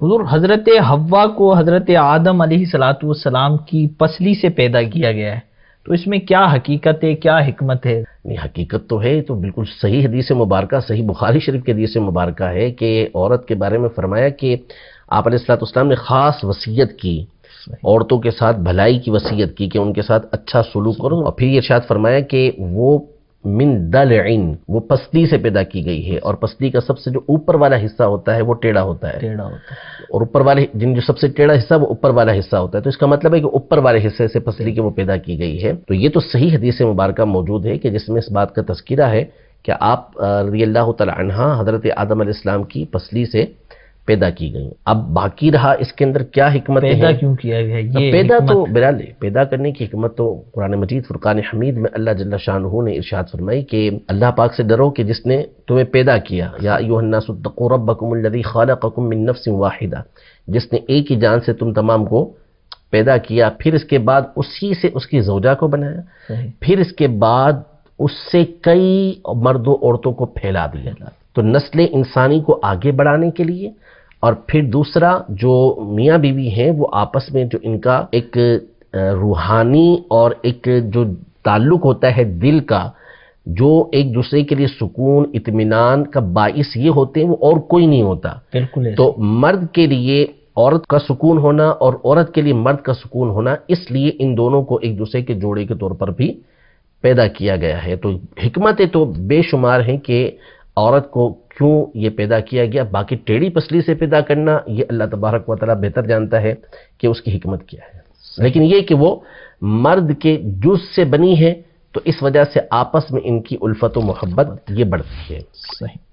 حضور، حضرت حوا کو حضرت آدم علیہ الصلوۃ والسلام کی پسلی سے پیدا کیا گیا ہے، تو اس میں کیا حقیقت ہے، کیا حکمت ہے؟ نہیں، حقیقت تو ہے، تو بالکل صحیح حدیث مبارکہ، صحیح بخاری شریف کی حدیث مبارکہ ہے کہ عورت کے بارے میں فرمایا کہ آپ علیہ الصلوۃ والسلام نے خاص وصیت کی، عورتوں کے ساتھ بھلائی کی وصیت کی کہ ان کے ساتھ اچھا سلوک کرو، اور پھر یہ ارشاد فرمایا کہ وہ من دلعن، وہ پسلی سے پیدا کی گئی ہے، اور پسلی کا سب سے جو اوپر والا حصہ ہوتا ہے وہ ٹیڑھا ہوتا ہے، ٹیڑھا ہوتا ہے، اور اوپر والے جو سب سے ٹیڑھا حصہ وہ اوپر والا حصہ ہوتا ہے، تو اس کا مطلب ہے کہ اوپر والے حصے سے پسلی کے وہ پیدا کی گئی ہے۔ تو یہ تو صحیح حدیث مبارکہ موجود ہے کہ جس میں اس بات کا تذکرہ ہے کہ آپ رضی اللہ تعالی عنہا حضرت آدم علیہ السلام کی پسلی سے پیدا کی گئی۔ اب باقی رہا اس کے اندر کیا حکمت ہے، پیدا کیوں کیا گیا یہ پیدا حکمت تو ہے۔ بہرحال پیدا کرنے کی حکمت تو قرآن مجید فرقان حمید میں اللہ جل شانہ نے ارشاد فرمائی کہ اللہ پاک سے ڈرو کہ جس نے تمہیں پیدا کیا، یا ایھا الناس اتقوا ربکم الذی خلقکم من نفس واحدہ، جس نے ایک ہی جان سے تم تمام کو پیدا کیا، پھر اس کے بعد اسی سے اس کی زوجہ کو بنایا، صحیح۔ پھر اس کے بعد اس سے کئی مردوں عورتوں کو پھیلا دیا، تو نسل انسانی کو آگے بڑھانے کے لیے، اور پھر دوسرا جو میاں بیوی ہیں وہ آپس میں جو ان کا ایک روحانی اور ایک جو تعلق ہوتا ہے دل کا، جو ایک دوسرے کے لیے سکون اطمینان کا باعث یہ ہوتے ہیں، وہ اور کوئی نہیں ہوتا۔ بالکل ایسے۔ تو مرد کے لیے عورت کا سکون ہونا اور عورت کے لیے مرد کا سکون ہونا، اس لیے ان دونوں کو ایک دوسرے کے جوڑے کے طور پر بھی پیدا کیا گیا ہے۔ تو حکمتیں تو بے شمار ہیں کہ عورت کو کیوں یہ پیدا کیا گیا، باقی ٹیڑھی پسلی سے پیدا کرنا یہ اللہ تبارک و تعالیٰ بہتر جانتا ہے کہ اس کی حکمت کیا ہے، لیکن یہ کہ وہ مرد کے جز سے بنی ہے تو اس وجہ سے آپس میں ان کی الفت و محبت یہ بڑھتی ہے۔ صحیح۔